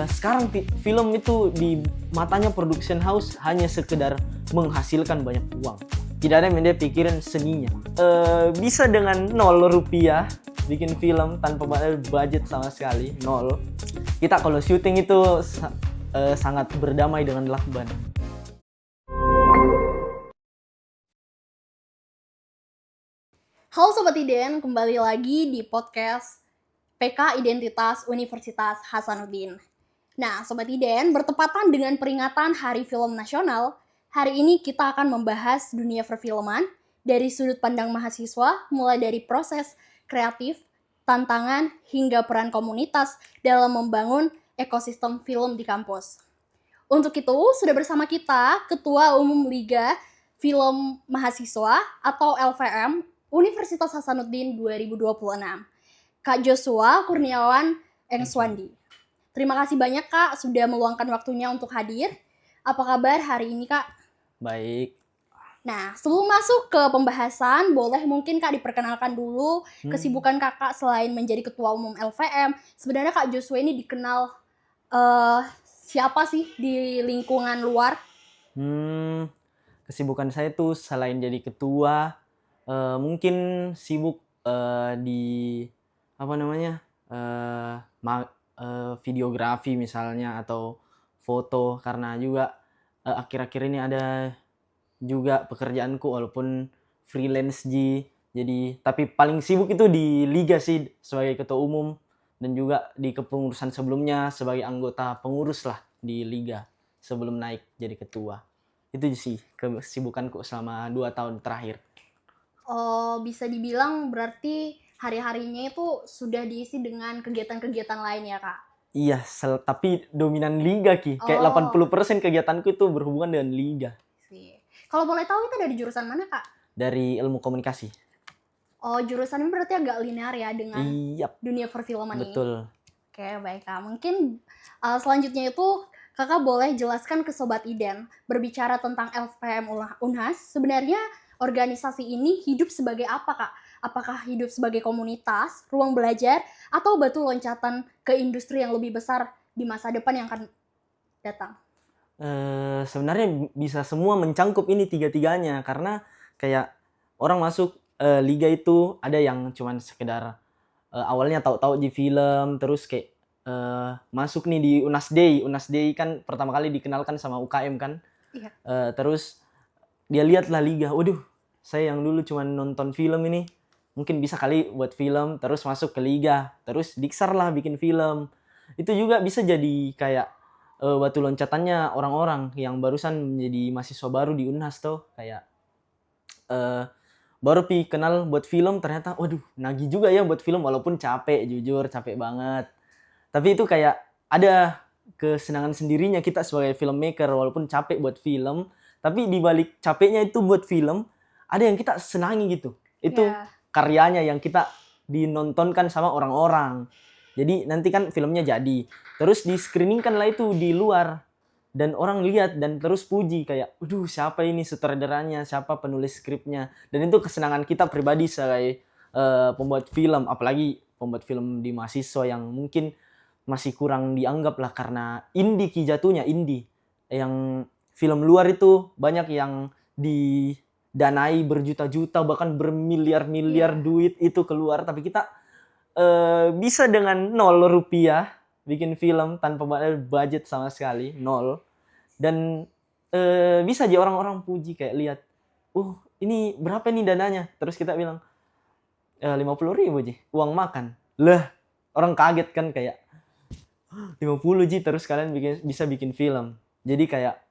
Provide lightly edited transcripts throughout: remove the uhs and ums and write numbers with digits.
Sekarang film itu di matanya production house hanya sekedar menghasilkan banyak uang. Tidak ada yang dia pikirin seninya. Bisa dengan 0 rupiah bikin film tanpa budget sama sekali, nol. Kita kalau syuting itu sangat berdamai dengan lakban. Halo Sobat Iden, kembali lagi di podcast PK Identitas Universitas Hasanuddin. Nah, Sobat Iden, bertepatan dengan peringatan Hari Film Nasional, hari ini kita akan membahas dunia perfilman dari sudut pandang mahasiswa, mulai dari proses kreatif, tantangan, hingga peran komunitas dalam membangun ekosistem film di kampus. Untuk itu, sudah bersama kita Ketua Umum Liga Film Mahasiswa atau LVM Universitas Hasanuddin 2026, Kak Joshua Kurniawan Engswandi. Terima kasih banyak Kak sudah meluangkan waktunya untuk hadir. Apa kabar hari ini Kak? Baik. Nah, sebelum masuk ke pembahasan, boleh mungkin Kak diperkenalkan dulu kesibukan Kakak selain menjadi Ketua Umum LVM. Sebenarnya Kak Joshua ini dikenal siapa sih di lingkungan luar? Kesibukan saya tuh selain jadi ketua, mungkin sibuk di apa namanya videografi misalnya atau foto, karena juga akhir-akhir ini ada juga pekerjaanku walaupun freelance jadi tapi paling sibuk itu di liga sih sebagai ketua umum, dan juga di kepengurusan sebelumnya sebagai anggota pengurus lah di liga sebelum naik jadi ketua. Itu sih kesibukanku selama 2 tahun terakhir. Oh, bisa dibilang berarti hari-harinya itu sudah diisi dengan kegiatan-kegiatan lain ya, Kak? Iya, tapi dominan liga Ki. Kayak Oh, 80% kegiatanku itu berhubungan dengan liga. sih. Kalau boleh tahu itu dari jurusan mana, Kak? Dari ilmu komunikasi. Oh, jurusannya berarti agak linear ya dengan Iya, dunia perfilman ini. betul. Oke, baik Kak. Mungkin selanjutnya itu Kakak boleh jelaskan ke Sobat Iden berbicara tentang LVM Unhas. Sebenarnya organisasi ini hidup sebagai apa, Kak? Apakah hidup sebagai komunitas, ruang belajar, atau batu loncatan ke industri yang lebih besar di masa depan yang akan datang? Sebenarnya bisa semua mencangkup ini tiga-tiganya, karena kayak orang masuk liga itu ada yang cuman sekedar awalnya tahu-tahu di film, terus kayak masuk nih di Unas Day. Unas Day kan pertama kali dikenalkan sama UKM kan. Iya. Terus dia lihatlah liga, waduh, saya yang dulu cuman nonton film ini mungkin bisa kali buat film, terus masuk ke liga, terus diksar lah bikin film. Itu juga bisa jadi kayak batu loncatannya orang-orang yang barusan menjadi mahasiswa baru di Unhas tuh, kayak baru kenal buat film, ternyata waduh nagih juga ya buat film, walaupun capek, jujur capek banget. Tapi itu kayak ada kesenangan sendirinya kita sebagai filmmaker, walaupun capek buat film, tapi di balik capeknya itu buat film, ada yang kita senangi gitu. Itu Ya. karyanya yang kita dinontonkan sama orang-orang. Jadi nanti kan filmnya jadi, terus di screeningkan lah itu di luar, dan orang lihat dan terus puji kayak, waduh siapa ini sutradaranya, siapa penulis skripnya. Dan itu kesenangan kita pribadi sebagai pembuat film, apalagi pembuat film di mahasiswa yang mungkin masih kurang dianggap lah karena indie jatuhnya indie. Yang film luar itu banyak yang didanai berjuta-juta bahkan bermiliar-miliar duit itu keluar, tapi kita bisa dengan 0 rupiah bikin film tanpa budget sama sekali, nol. Dan bisa aja orang-orang puji kayak lihat, ini berapa nih dananya? Terus kita bilang 50.000 Ji, uang makan. Lah, orang kaget kan kayak 50 Ji, terus kalian bisa bikin film. Jadi kayak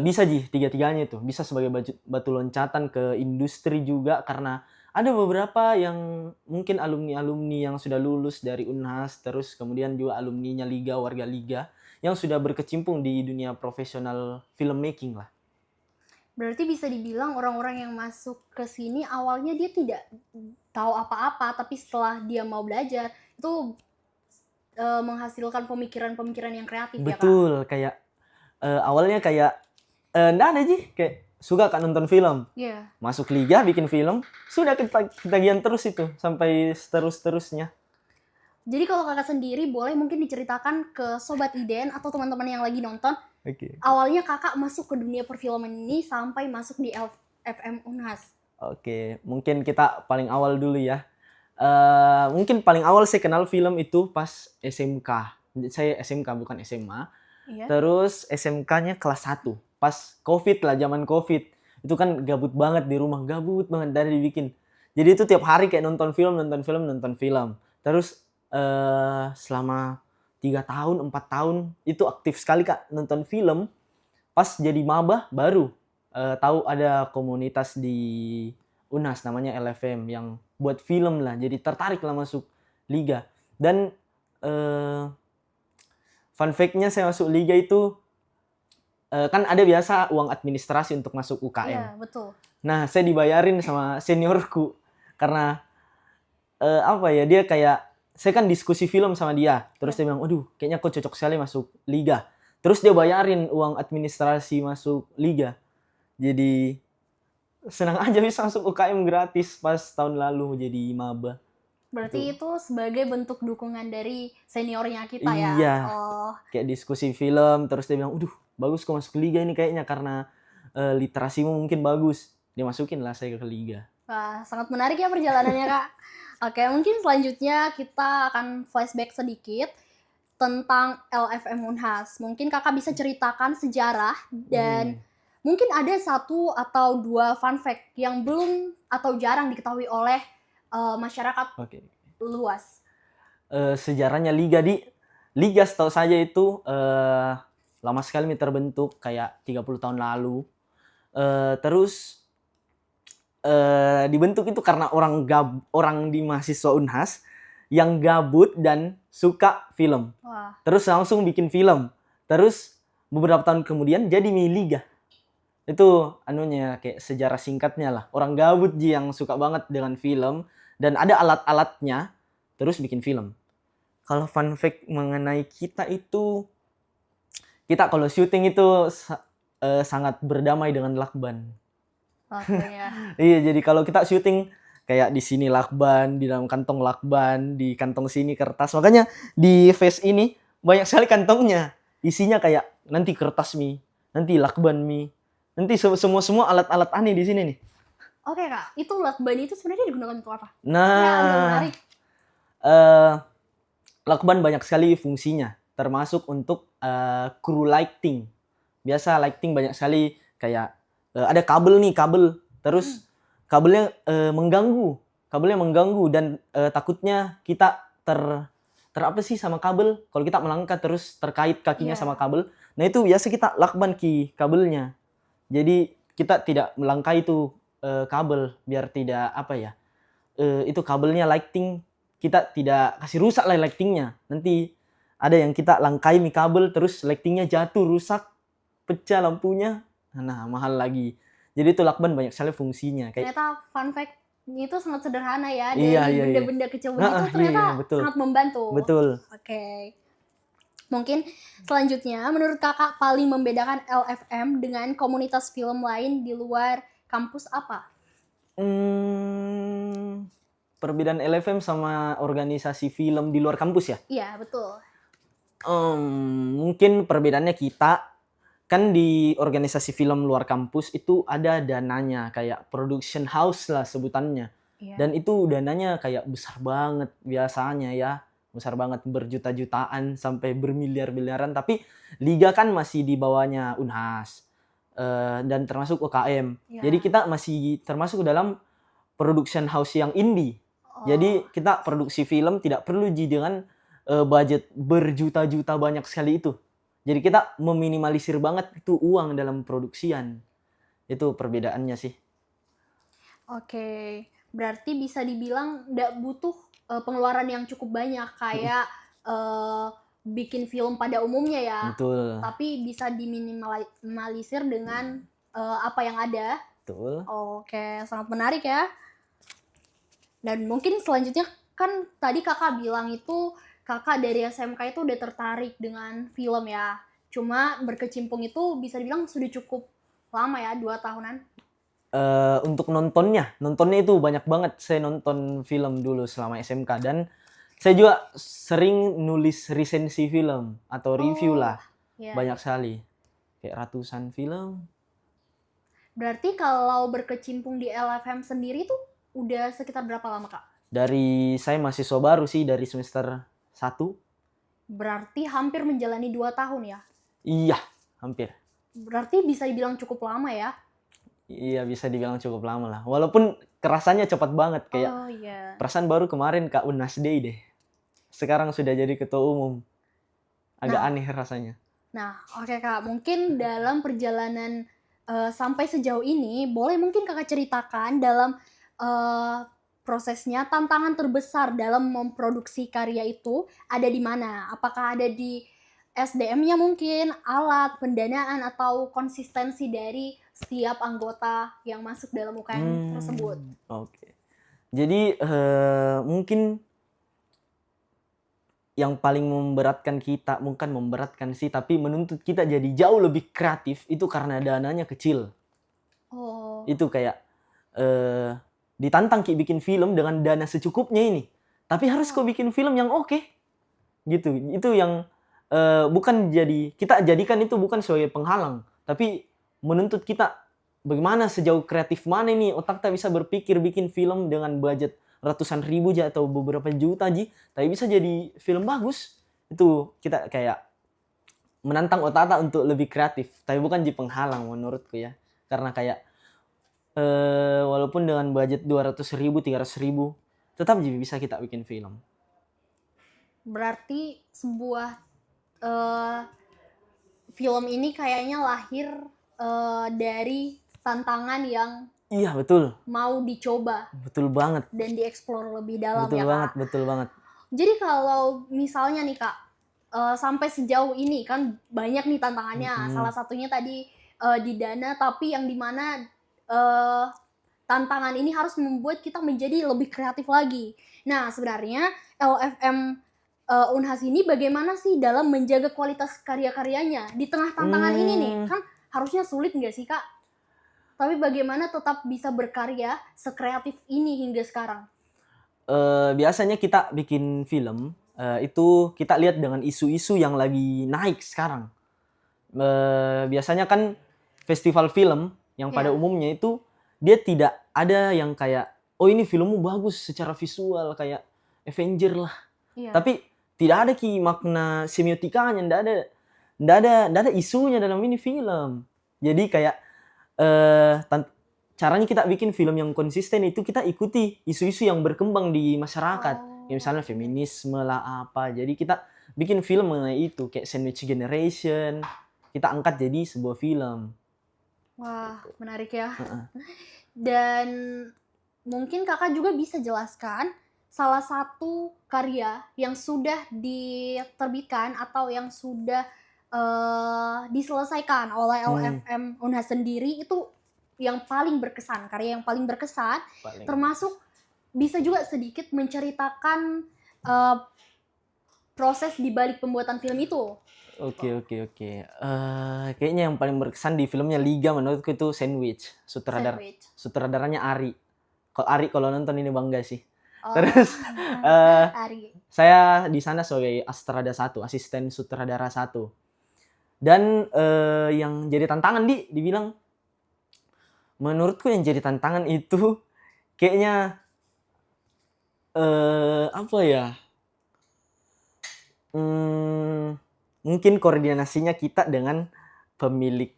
bisa Ji, tiga-tiganya itu bisa sebagai batu loncatan ke industri juga, karena ada beberapa yang mungkin alumni-alumni yang sudah lulus dari Unhas, terus kemudian juga alumninya liga, warga liga yang sudah berkecimpung di dunia profesional filmmaking lah. Berarti bisa dibilang orang-orang yang masuk ke sini awalnya dia tidak tahu apa-apa, tapi setelah dia mau belajar itu menghasilkan pemikiran-pemikiran yang kreatif. Betul, Ya Kak? kayak awalnya kayak nggak ada Ji, kayak suka kan nonton film. Iya. Masuk liga bikin film, sudah ketagihan terus itu sampai terus-terusnya. Jadi kalau kakak sendiri boleh mungkin diceritakan ke Sobat Iden atau teman-teman yang lagi nonton, Oke. awalnya kakak masuk ke dunia perfilman ini sampai masuk di LFM Unhas. Oke, mungkin kita paling awal dulu ya. Mungkin paling awal saya kenal film itu pas SMK. Saya SMK bukan SMA. Iya. Terus SMK-nya kelas 1. Pas Covid lah, zaman Covid. Itu kan gabut banget di rumah, gabut banget dari dibikin. Jadi itu tiap hari kayak nonton film. Terus selama 3 tahun, 4 tahun itu aktif sekali Kak nonton film. Pas jadi maba baru tahu ada komunitas di UNAS namanya LFM yang buat film lah. Jadi tertarik lah masuk liga. Dan fun fact-nya saya masuk liga itu kan ada biasa uang administrasi untuk masuk UKM. Iya, betul. Nah, saya dibayarin sama seniorku karena apa ya, dia kayak saya kan diskusi film sama dia. Terus dia bilang, "Waduh, kayaknya kau cocok sekali masuk liga." Terus dia bayarin uang administrasi masuk liga. Jadi senang aja bisa masuk UKM gratis pas tahun lalu jadi maba. Berarti itu sebagai bentuk dukungan dari seniornya kita ya. Iya. Oh, Kayak diskusi film, terus dia bilang, "Waduh, bagus kau masuk liga ini kayaknya karena literasimu mungkin bagus." Dia masukin lah saya ke liga. wah, sangat menarik ya perjalanannya Kak. Oke, mungkin selanjutnya kita akan flashback sedikit tentang LFM Unhas. Mungkin kakak bisa ceritakan sejarah dan mungkin ada 1 atau 2 fun fact yang belum atau jarang diketahui oleh masyarakat Oke. luas. Sejarahnya liga setahu saya itu lama sekali terbentuk kayak 30 tahun lalu. Terus dibentuk itu karena orang di mahasiswa Unhas yang gabut dan suka film. Wah, Terus langsung bikin film. Terus beberapa tahun kemudian jadi mini liga. Itu anunya kayak sejarah singkatnya lah. Orang gabut yang suka banget dengan film dan ada alat-alatnya terus bikin film. Kalau fun fact mengenai kita itu, kita kalau syuting itu sangat berdamai dengan lakban. oke ya. Iya, jadi kalau kita syuting kayak di sini lakban, di dalam kantong lakban, di kantong sini kertas. Makanya di face ini banyak sekali kantongnya. Isinya kayak nanti kertas mi, nanti lakban mi, nanti semua alat-alat aneh di sini nih. Oke Kak, itu lakban itu sebenarnya digunakan untuk apa? Ya, agak Nah, menarik. lakban banyak sekali fungsinya, termasuk untuk kru lighting. Biasa lighting banyak sekali kayak ada kabel, terus kabelnya mengganggu dan takutnya kita apa sih sama kabel. Kalau kita melangkah terus terkait kakinya Iya. sama kabel, nah itu biasa kita lakban kabelnya. Jadi kita tidak melangkah itu kabel biar tidak apa ya, itu kabelnya lighting kita tidak kasih rusak lah lightingnya. Nanti ada yang kita langkai kabel terus lightingnya jatuh rusak, pecah lampunya, nah mahal lagi. Jadi itu lakban banyak sekali fungsinya. Kayak Ternyata fun fact itu sangat sederhana ya, Iya, dari iya. benda-benda kecil begitu Iya, ternyata iya, betul. sangat membantu. Betul. Oke. Mungkin selanjutnya, menurut kakak paling membedakan LFM dengan komunitas film lain di luar kampus apa? Perbedaan LFM sama organisasi film di luar kampus ya? Iya, betul. Mungkin perbedaannya kita kan di organisasi film luar kampus itu ada dananya kayak production house lah sebutannya. Iya. Dan itu dananya kayak besar banget biasanya ya. Besar banget berjuta-jutaan sampai bermiliar-miliaran. Tapi liga kan masih di bawahnya Unhas. Dan termasuk UKM. Iya. Jadi kita masih termasuk dalam production house yang indie. Jadi kita produksi film tidak perlu dengan budget berjuta-juta banyak sekali itu. Jadi kita meminimalisir banget itu uang dalam produksian. Itu perbedaannya sih. Oke, berarti bisa dibilang nggak butuh pengeluaran yang cukup banyak kayak bikin film pada umumnya ya. Betul. Tapi bisa diminimalisir dengan apa yang ada. Betul. Oke, sangat menarik ya. Dan mungkin selanjutnya kan tadi kakak bilang itu kakak dari SMK itu udah tertarik dengan film ya. Cuma berkecimpung itu bisa dibilang sudah cukup lama ya, 2 tahunan. Untuk nontonnya itu banyak banget saya nonton film dulu selama SMK dan Saya juga sering nulis resensi film atau review Oh, lah. ya. Banyak sekali. Kayak ratusan film. Berarti kalau berkecimpung di LFM sendiri tuh udah sekitar berapa lama, Kak? Dari saya mahasiswa baru sih, dari semester 1. Berarti hampir menjalani 2 tahun ya? Iya, hampir. Berarti bisa dibilang cukup lama ya? Iya, bisa dibilang cukup lama lah. Walaupun kerasanya cepat banget. Kayak Oh iya. perasaan baru kemarin Kak Unas Day deh. Sekarang sudah jadi ketua umum. Agak Nah. aneh rasanya. Nah, oke Kak, mungkin dalam perjalanan sampai sejauh ini, boleh mungkin Kakak ceritakan dalam prosesnya tantangan terbesar dalam memproduksi karya itu ada di mana? Apakah ada di SDM-nya mungkin, alat, pendanaan, atau konsistensi dari setiap anggota yang masuk dalam UKM tersebut? Oke. Jadi mungkin yang paling memberatkan kita, bukan memberatkan sih, tapi menuntut kita jadi jauh lebih kreatif itu karena dananya kecil. Oh, Itu kayak ditantang Ki bikin film dengan dana secukupnya ini. Tapi harus kok bikin film yang oke. Gitu. Itu yang bukan kita jadikan itu bukan sebagai penghalang, tapi menuntut kita bagaimana sejauh kreatif mana nih otak kita bisa berpikir bikin film dengan budget ratusan ribu aja atau beberapa juta aja, tapi bisa jadi film bagus. Itu kita kayak menantang otak untuk lebih kreatif, tapi bukan jadi penghalang menurutku ya. Karena kayak walaupun dengan budget 200 ribu, 300 ribu, tetap jadi bisa kita bikin film. berarti sebuah film ini kayaknya lahir dari tantangan yang Iya, betul. mau dicoba Betul banget. dan dieksplor lebih dalam Betul ya banget, Kak. betul banget. Jadi kalau misalnya nih Kak, sampai sejauh ini kan banyak nih tantangannya. Salah satunya tadi di dana, tapi yang dimana tantangan ini harus membuat kita menjadi lebih kreatif lagi. Nah sebenarnya LFM Unhas ini bagaimana sih dalam menjaga kualitas karya-karyanya di tengah tantangan ini nih? Kan harusnya sulit nggak sih Kak? Tapi bagaimana tetap bisa berkarya sekreatif ini hingga sekarang? Biasanya kita bikin film itu kita lihat dengan isu-isu yang lagi naik sekarang. Biasanya kan festival film yang pada umumnya itu dia tidak ada yang kayak oh ini filmmu bagus secara visual kayak Avenger lah. Iya. Tapi tidak ada makna semiotikanya, ndak ada isunya dalam ini film. Jadi kayak caranya kita bikin film yang konsisten itu kita ikuti isu-isu yang berkembang di masyarakat. Ya misalnya feminisme lah apa. Jadi kita bikin film mengenai itu kayak Sandwich Generation. Kita angkat jadi sebuah film. Wah, menarik ya. Dan mungkin Kakak juga bisa jelaskan salah satu karya yang sudah diterbitkan atau yang sudah diselesaikan oleh LFM Unhas sendiri itu yang paling berkesan, karya yang paling berkesan, termasuk bisa juga sedikit menceritakan proses di balik pembuatan film itu. Oke. Kayaknya yang paling berkesan di filmnya Liga menurutku itu Sandwich. Sutradaranya Ari. Kalau nonton ini bangga sih. Terus Ari. Saya di sana sebagai Astrada 1, asisten sutradara 1. Dan yang jadi tantangan dibilang menurutku yang jadi tantangan itu kayaknya apa ya? Mungkin koordinasinya kita dengan pemilik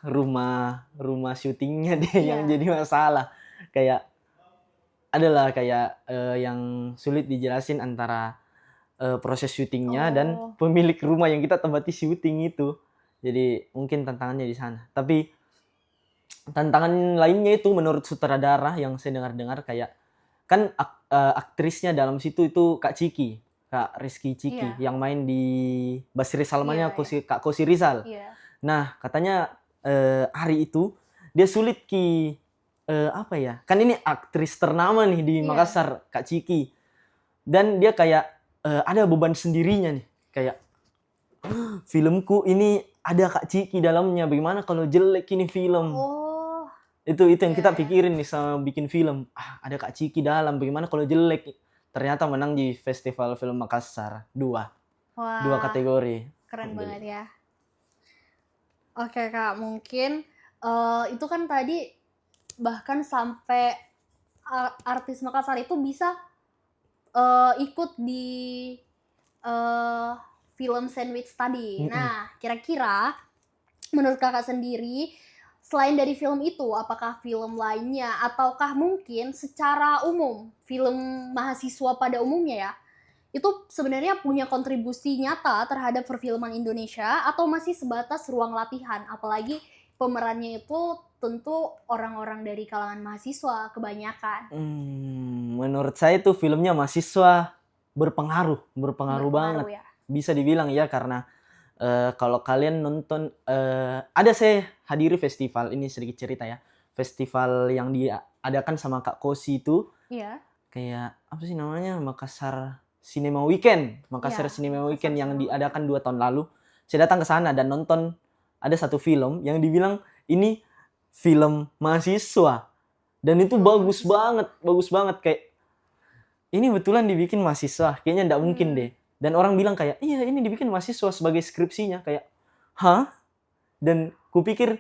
rumah syutingnya deh yang jadi masalah. Kayak adalah kayak yang sulit dijelasin antara proses syutingnya dan pemilik rumah yang kita tempati syuting itu. Jadi mungkin tantangannya di sana. Tapi tantangan lainnya itu menurut sutradara yang saya dengar kayak kan aktrisnya dalam situ itu Kak Ciki, Kak Rizky Ciki yang main di Basri Salmannya Kak Kosi Rizal. Nah katanya Ari itu dia sulit apa ya? Kan ini aktris ternama nih di Makassar, Kak Ciki. Dan dia kayak ada beban sendirinya nih. Kayak filmku ini ada Kak Ciki dalamnya. Bagaimana kalau jelek ini film? Itu yang kita pikirin nih sama bikin film. Ada Kak Ciki dalam. Bagaimana kalau jelek? ternyata menang di Festival Film Makassar 2 Wah, kategori. keren Alhamdulillah. banget ya. Oke Kak, mungkin itu kan tadi bahkan sampai artis Makassar itu bisa ikut di film Sandwich tadi. Nah, kira-kira menurut kakak sendiri, selain dari film itu, apakah film lainnya ataukah mungkin secara umum film mahasiswa pada umumnya ya, itu sebenarnya punya kontribusi nyata terhadap perfilman Indonesia atau masih sebatas ruang latihan? Apalagi pemerannya itu tentu orang-orang dari kalangan mahasiswa kebanyakan. Menurut saya itu filmnya mahasiswa berpengaruh banget. Ya. Bisa dibilang ya, karena kalau kalian nonton, ada saya hadiri festival, ini sedikit cerita ya. Festival yang diadakan sama Kak Kosi itu, Iya. kayak apa sih namanya, Makassar Cinema Weekend. Makassar Iya, Cinema Makassar Weekend yang Cinema diadakan 2 tahun lalu. Saya datang ke sana dan nonton, ada satu film yang dibilang ini film mahasiswa. Dan itu bagus banget kayak ini betulan dibikin mahasiswa, kayaknya nggak mungkin deh. Dan orang bilang kayak, iya ini dibikin mahasiswa sebagai skripsinya, kayak, hah? Dan kupikir,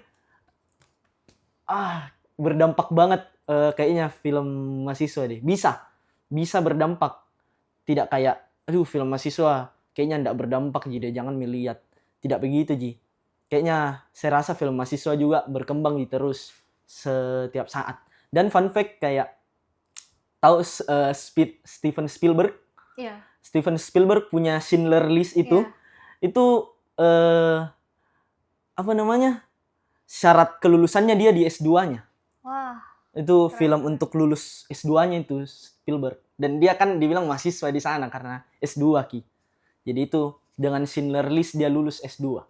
berdampak banget kayaknya film mahasiswa deh. Bisa berdampak. Tidak kayak, aduh film mahasiswa kayaknya nggak berdampak jadi jangan melihat. Tidak begitu Ji. Kayaknya saya rasa film mahasiswa juga berkembang terus setiap saat. Dan fun fact kayak, tahu Steven Spielberg? Iya. Steven Spielberg punya Schindler List itu, Iya. itu apa namanya, syarat kelulusannya dia di S2-nya. Wah. Itu Keren. film untuk lulus S2-nya itu Spielberg. Dan dia kan dibilang mahasiswa di sana karena S2 Ki. Jadi itu dengan Schindler List dia lulus S2.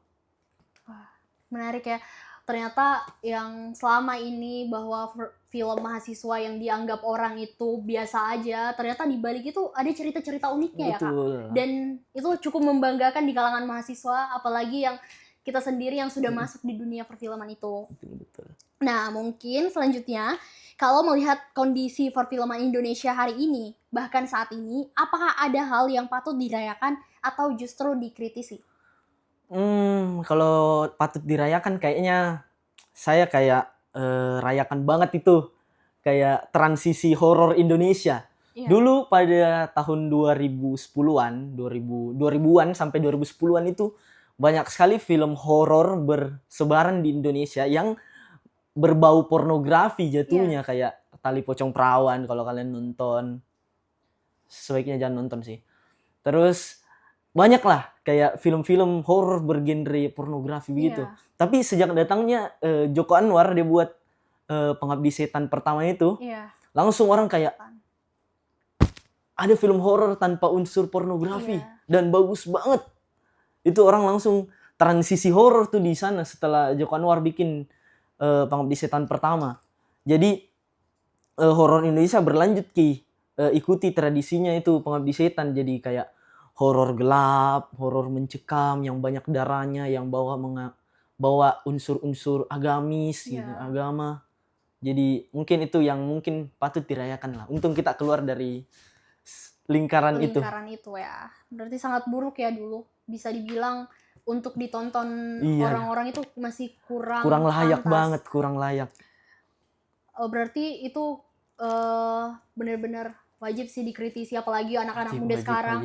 Wah, menarik ya. Ternyata yang selama ini bahwa film mahasiswa yang dianggap orang itu biasa aja, ternyata di balik itu ada cerita-cerita uniknya. Betul. Ya Kak. Dan itu cukup membanggakan di kalangan mahasiswa, apalagi yang kita sendiri yang sudah masuk di dunia perfilman itu. Betul. Nah, mungkin selanjutnya, kalau melihat kondisi perfilman Indonesia hari ini, bahkan saat ini, apakah ada hal yang patut dirayakan atau justru dikritisi? Kalau patut dirayakan kayaknya saya kayak rayakan banget itu. Kayak transisi horor Indonesia. Iya. Dulu pada tahun 2010-an, 2000-an sampai 2010-an itu banyak sekali film horor bersebaran di Indonesia yang berbau pornografi jatuhnya. Kayak Tali Pocong Perawan kalau kalian nonton. Sebaiknya jangan nonton sih. Terus banyak lah kayak film-film horor bergenre pornografi begitu. Tapi sejak datangnya Joko Anwar dia buat Pengabdi Setan pertama itu, langsung orang kayak ada film horor tanpa unsur pornografi dan bagus banget. Itu orang langsung transisi horor tuh di sana setelah Joko Anwar bikin Pengabdi Setan pertama. Jadi horor Indonesia berlanjut Ki, ikuti tradisinya itu Pengabdi Setan, jadi kayak horor gelap, horor mencekam yang banyak darahnya, yang bawa unsur-unsur agamis gitu, agama. Jadi mungkin itu yang mungkin patut dirayakan lah. Untung kita keluar dari lingkaran itu. Lingkaran itu ya. Berarti sangat buruk ya dulu. Bisa dibilang untuk ditonton orang-orang itu masih kurang layak pantas. banget, kurang layak. Berarti itu benar-benar wajib sih dikritisi, apalagi anak-anak muda sekarang.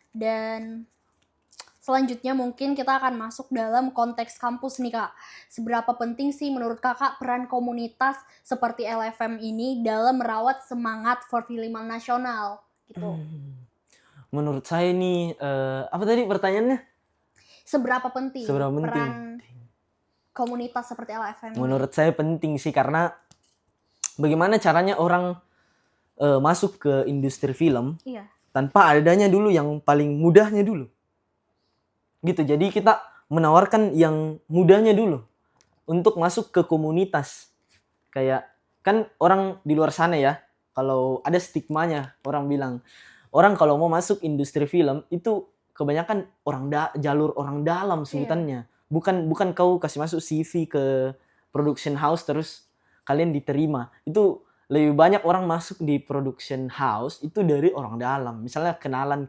Dan selanjutnya mungkin kita akan masuk dalam konteks kampus nih Kak. Seberapa penting sih menurut Kakak peran komunitas seperti LFM ini dalam merawat semangat perfilman nasional gitu? Menurut saya nih, apa tadi pertanyaannya? Seberapa penting peran komunitas seperti LFM ini? Menurut saya penting sih, karena bagaimana caranya orang masuk ke industri film tanpa adanya dulu yang paling mudahnya dulu. Gitu, jadi kita menawarkan yang mudahnya dulu untuk masuk ke komunitas. Kayak kan orang di luar sana ya, kalau ada stigmanya, orang bilang orang kalau mau masuk industri film itu kebanyakan jalur orang dalam sebutannya. Bukan kau kasih masuk CV ke production house terus kalian diterima. Itu lebih banyak orang masuk di production house itu dari orang dalam. Misalnya kalian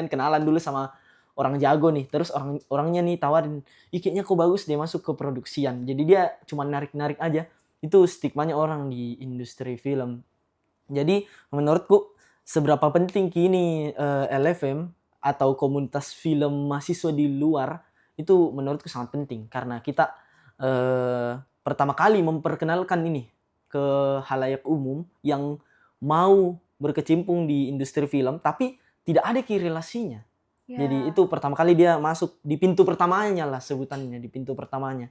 kenalan dulu sama orang jago nih, terus orangnya nih tawarin, ih kayaknya kok bagus deh masuk ke produksian. Jadi dia cuma narik-narik aja. Itu stigmanya orang di industri film. Jadi menurutku seberapa penting kini LFM atau komunitas film mahasiswa di luar itu menurutku sangat penting karena kita pertama kali memperkenalkan ini ke halayak umum yang mau berkecimpung di industri film tapi tidak ada korelasinya. Ya. Jadi itu pertama kali dia masuk di pintu pertamanya lah sebutannya, di pintu pertamanya.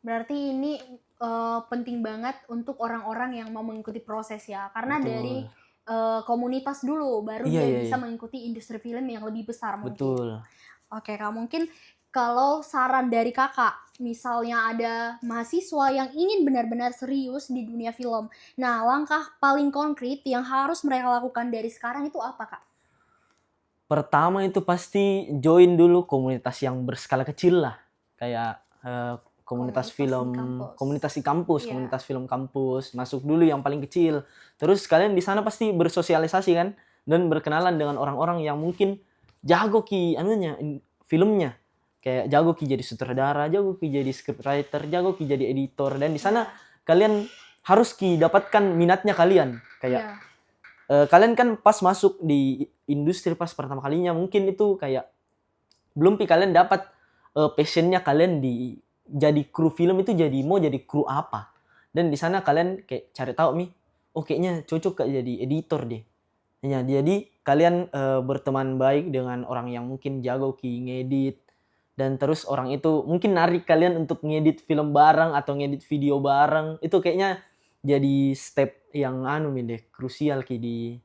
Berarti ini penting banget untuk orang-orang yang mau mengikuti proses ya. Karena Betul. dari komunitas dulu baru Iya, dia iya, bisa iya. mengikuti industri film yang lebih besar mungkin. Betul. Oke Kak, mungkin kalau saran dari Kakak, misalnya ada mahasiswa yang ingin benar-benar serius di dunia film. Nah, langkah paling konkret yang harus mereka lakukan dari sekarang itu apa Kak? Pertama itu pasti join dulu komunitas yang berskala kecil lah. Kayak komunitas Komunitas di film, kampus. komunitas di kampus, Iya. komunitas film kampus. Masuk dulu yang paling kecil. Terus kalian di sana pasti bersosialisasi kan dan berkenalan dengan orang-orang yang mungkin jago filmnya. Kayak jago ki jadi sutradara, jago ki jadi scriptwriter, jago ki jadi editor, dan di sana kalian harus ki dapatkan minatnya kalian. Kayak Iya. kalian kan pas masuk di industri pas pertama kalinya mungkin itu kayak belum kalian dapat passionnya kalian di jadi kru film itu mau jadi kru apa, dan di sana kalian kayak cari tahu kayaknya cocok kayak jadi editor deh. Ya, jadi kalian berteman baik dengan orang yang mungkin jago ki ngedit, dan terus orang itu mungkin narik kalian untuk ngedit film bareng atau ngedit video bareng. Itu kayaknya jadi step yang krusial ki di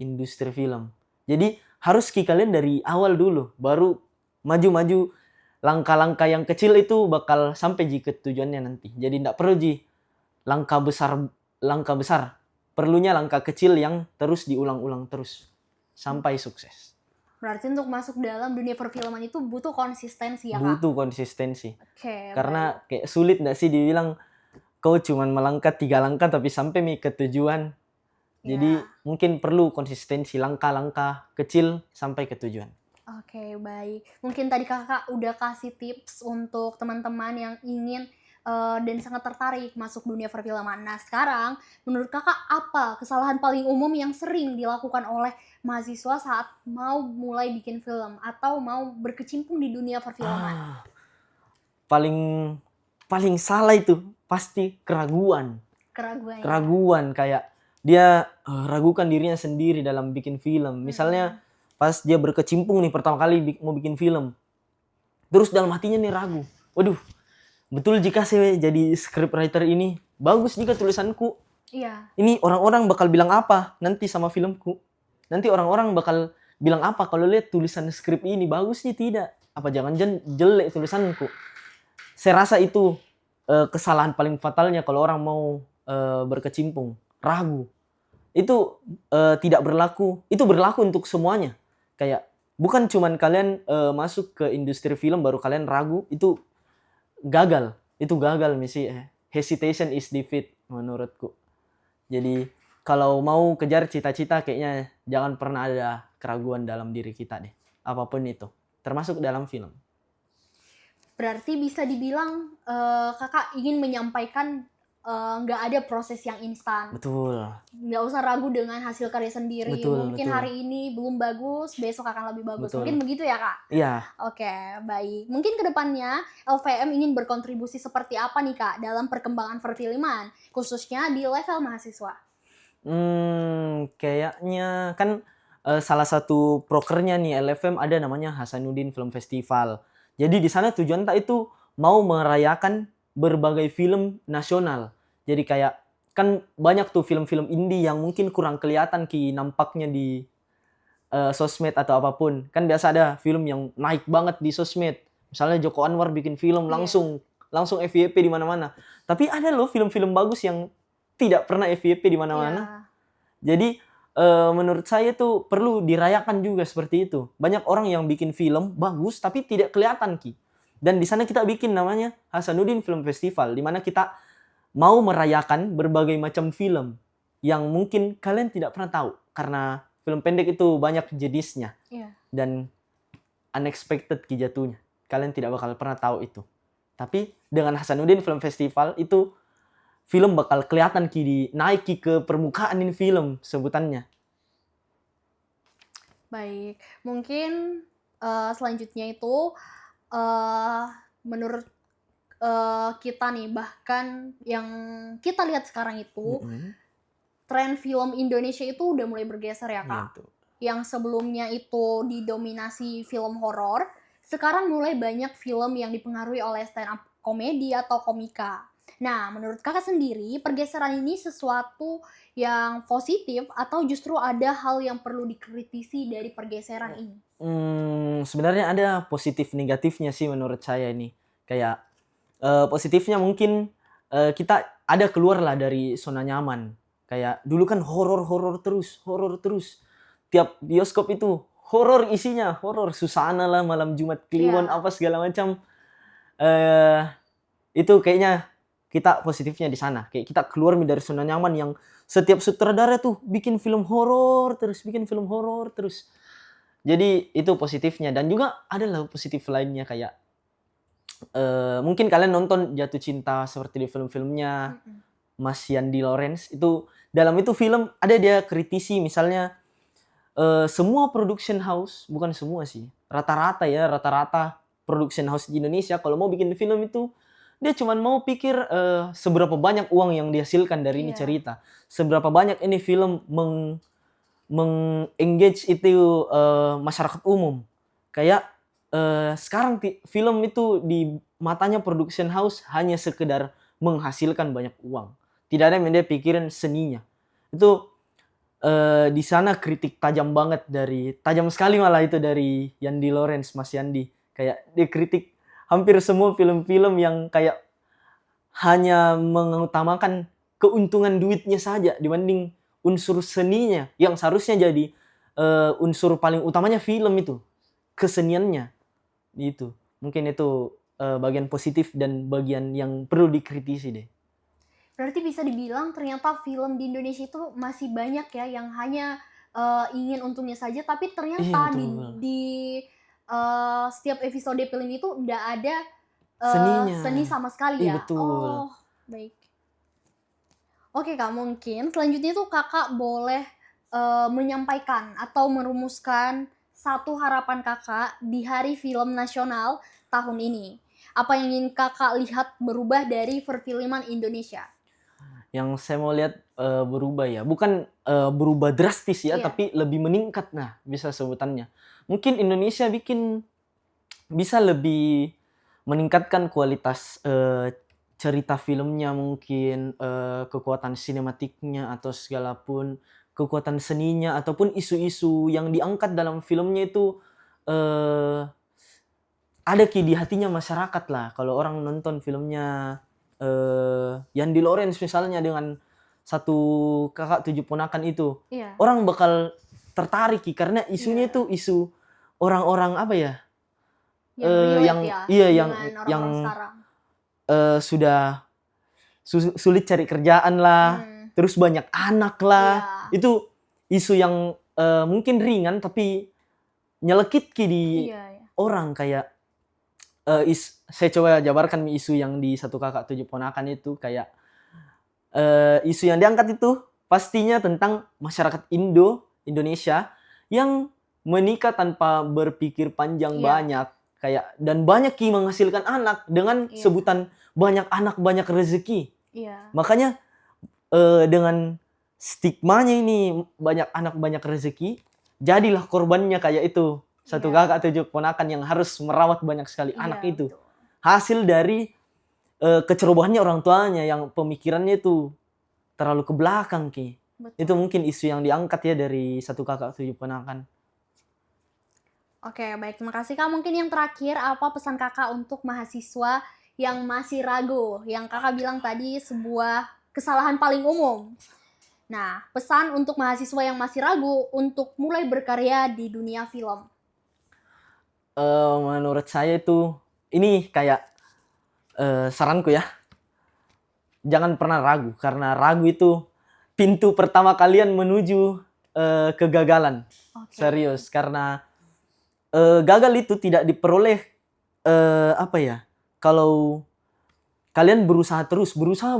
industri film. Jadi harus ki kalian dari awal dulu, baru maju-maju langkah-langkah yang kecil itu bakal sampai ke tujuannya nanti. Jadi tidak perlu langkah besar. Perlunya langkah kecil yang terus diulang-ulang terus sampai sukses. Berarti untuk masuk dalam dunia perfilman itu butuh konsistensi ya Kak? Butuh konsistensi. Oke. Karena kayak sulit nggak sih dibilang kau cuman melangkah 3 langkah tapi sampai ke tujuan. Jadi mungkin perlu konsistensi langkah-langkah kecil sampai ke tujuan. Oke, baik. Mungkin tadi Kakak udah kasih tips untuk teman-teman yang ingin dan sangat tertarik masuk dunia perfilman. Nah, sekarang menurut Kakak apa kesalahan paling umum yang sering dilakukan oleh mahasiswa saat mau mulai bikin film atau mau berkecimpung di dunia perfilman? Paling salah itu pasti keraguan. Keraguan. Keraguan kayak dia ragukan dirinya sendiri dalam bikin film. Misalnya pas dia berkecimpung nih pertama kali mau bikin film, terus dalam hatinya nih ragu. Waduh, betul jika saya jadi scriptwriter ini bagus jika tulisanku. Iya. Ini orang-orang bakal bilang apa nanti sama filmku? Nanti orang-orang bakal bilang apa kalau lihat tulisan skrip ini bagus nih tidak? Apa jangan jelek tulisanku? Saya rasa itu kesalahan paling fatalnya kalau orang mau berkecimpung, ragu. Itu tidak berlaku. Itu berlaku untuk semuanya. Kayak bukan cuman kalian masuk ke industri film baru kalian ragu, itu gagal. Itu gagal misi. Hesitation is defeat menurutku. Jadi kalau mau kejar cita-cita kayaknya jangan pernah ada keraguan dalam diri kita deh. Apapun itu, termasuk dalam film. Berarti bisa dibilang Kakak ingin menyampaikan nggak ada proses yang instan. Betul. Nggak usah ragu dengan hasil karya sendiri. Mungkin hari ini belum bagus, besok akan lebih bagus. Betul. Mungkin begitu ya Kak? Iya. Oke, baik. Mungkin kedepannya LVM ingin berkontribusi seperti apa nih Kak dalam perkembangan perfilman, khususnya di level mahasiswa? Kayaknya kan salah satu prokernya nih LFM ada namanya Hasanuddin Film Festival. Jadi di sana tujuan itu mau merayakan berbagai film nasional. Jadi kayak kan banyak tuh film-film indie yang mungkin kurang kelihatan nampaknya di sosmed atau apapun. Kan biasa ada film yang naik banget di sosmed. Misalnya Joko Anwar bikin film langsung FYP di mana-mana. Tapi ada loh film-film bagus yang tidak pernah FYP di mana-mana. Jadi menurut saya tuh perlu dirayakan juga seperti itu. Banyak orang yang bikin film bagus tapi tidak kelihatan Dan di sana kita bikin namanya Hasanuddin Film Festival, di mana kita mau merayakan berbagai macam film yang mungkin kalian tidak pernah tahu karena film pendek itu banyak jenisnya Iya. dan unexpected jatuhnya. Kalian tidak bakal pernah tahu itu. Tapi dengan Hasanuddin Film Festival itu film bakal kelihatan naik ke permukaan ini film sebutannya. Baik, mungkin selanjutnya itu menurut kita nih, bahkan yang kita lihat sekarang itu tren film Indonesia itu udah mulai bergeser ya Kak. Gitu. Yang sebelumnya itu didominasi film horor, sekarang mulai banyak film yang dipengaruhi oleh stand up komedi atau komika. Nah, menurut kakak sendiri, pergeseran ini sesuatu yang positif atau justru ada hal yang perlu dikritisi dari pergeseran ini? Sebenarnya ada positif negatifnya sih menurut saya ini. Kayak positifnya mungkin kita ada keluar lah dari zona nyaman. Kayak dulu kan horor terus. Tiap bioskop itu horor isinya, horor Susana lah, Malam Jumat Kliwon, Iya. apa segala macam. Itu kayaknya kita positifnya di sana. Kayak kita keluar dari zona nyaman yang setiap sutradara tuh bikin film horor terus. Jadi itu positifnya dan juga ada lah positif lainnya kayak mungkin kalian nonton Jatuh Cinta seperti di film-filmnya Mas Yandi Lorenz itu dalam itu film ada dia kritisi misalnya semua production house, bukan semua sih, rata-rata production house di Indonesia kalau mau bikin film itu dia cuma mau pikir seberapa banyak uang yang dihasilkan dari ini cerita, seberapa banyak ini film mengengage itu masyarakat umum. Kayak sekarang film itu di matanya production house hanya sekedar menghasilkan banyak uang. Tidak ada yang dia pikirin seninya. Itu di sana kritik tajam sekali malah itu dari Yandi Lorenz, Mas Yandi. Kayak dia kritik hampir semua film-film yang kayak hanya mengutamakan keuntungan duitnya saja dibanding unsur seninya yang seharusnya jadi unsur paling utamanya film itu, keseniannya. Itu. Mungkin itu bagian positif dan bagian yang perlu dikritisi deh. Berarti bisa dibilang ternyata film di Indonesia itu masih banyak ya yang hanya ingin untungnya saja, tapi ternyata di setiap episode film itu nggak ada seninya. seni sama sekali ya. Betul. Oh, baik. Oke Kak, mungkin selanjutnya tuh Kakak boleh menyampaikan atau merumuskan satu harapan Kakak di Hari Film Nasional tahun ini. Apa yang ingin Kakak lihat berubah dari perfilman Indonesia? Yang saya mau lihat berubah ya, bukan berubah drastis ya, tapi lebih meningkat nah bisa sebutannya. Mungkin Indonesia bisa lebih meningkatkan kualitas cerita filmnya, mungkin kekuatan sinematiknya atau segala pun kekuatan seninya ataupun isu-isu yang diangkat dalam filmnya itu ada di hatinya masyarakat lah. Kalau orang nonton filmnya Yandi Lorenz misalnya dengan satu kakak 7 ponakan itu, orang bakal tertarik karena isunya itu isu orang-orang apa ya? Yang sudah sulit cari kerjaan lah, terus banyak anak lah. Itu isu yang mungkin ringan tapi nyelekit di orang kayak saya coba jabarkan isu yang di satu kakak 7 ponakan itu kayak isu yang diangkat itu pastinya tentang masyarakat Indonesia yang menikah tanpa berpikir panjang banyak kayak dan banyak menghasilkan anak dengan sebutan banyak anak banyak rezeki. Makanya dengan stigmanya ini banyak anak banyak rezeki, jadilah korbannya kayak itu. Satu kakak 7 ponakan yang harus merawat banyak sekali anak itu. Betul. Hasil dari kecerobohannya orang tuanya yang pemikirannya itu terlalu ke belakang Betul. Itu mungkin isu yang diangkat ya dari satu kakak 7 ponakan. Oke, baik. Terima kasih Kak. Mungkin yang terakhir, apa pesan Kakak untuk mahasiswa yang masih ragu? Yang Kakak bilang tadi sebuah kesalahan paling umum. Nah, pesan untuk mahasiswa yang masih ragu untuk mulai berkarya di dunia film. Menurut saya itu ini kayak saranku ya. jangan pernah ragu, karena ragu itu pintu pertama kalian menuju kegagalan. Oke. Serius, karena gagal itu tidak diperoleh apa ya? Kalau kalian berusaha terus, berusaha.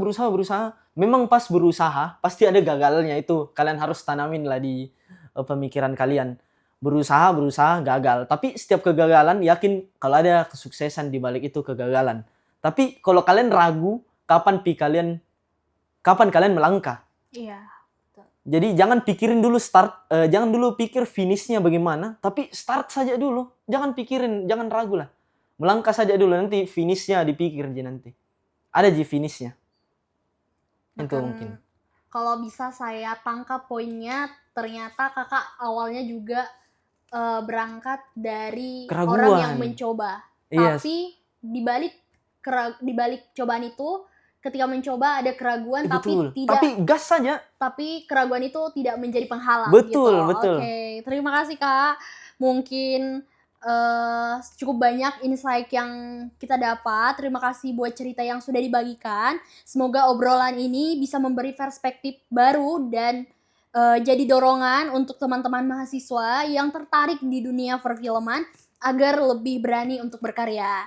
Memang pas berusaha pasti ada gagalnya, itu kalian harus tanamin lah di pemikiran kalian. Berusaha, gagal. Tapi setiap kegagalan yakin kalau ada kesuksesan di balik itu kegagalan. Tapi kalau kalian ragu, kapan kalian melangkah? Iya. Jadi jangan pikirin dulu jangan dulu pikir finishnya bagaimana, tapi start saja dulu. Jangan jangan ragu lah. Melangkah saja dulu, nanti finishnya dipikir aja nanti. Ada finishnya. Itu mungkin. Kalau bisa saya tangkap poinnya, ternyata kakak awalnya juga berangkat dari Keraguan. orang yang mencoba. Yes. Tapi dibalik cobaan itu, ketika mencoba ada keraguan, Betul. tapi Tapi gas saja. Tapi keraguan itu tidak menjadi penghalang. Betul, gitu. betul. Oke, terima kasih Kak. Mungkin cukup banyak insight yang kita dapat. Terima kasih buat cerita yang sudah dibagikan. Semoga obrolan ini bisa memberi perspektif baru dan jadi dorongan untuk teman-teman mahasiswa yang tertarik di dunia perfilman agar lebih berani untuk berkarya.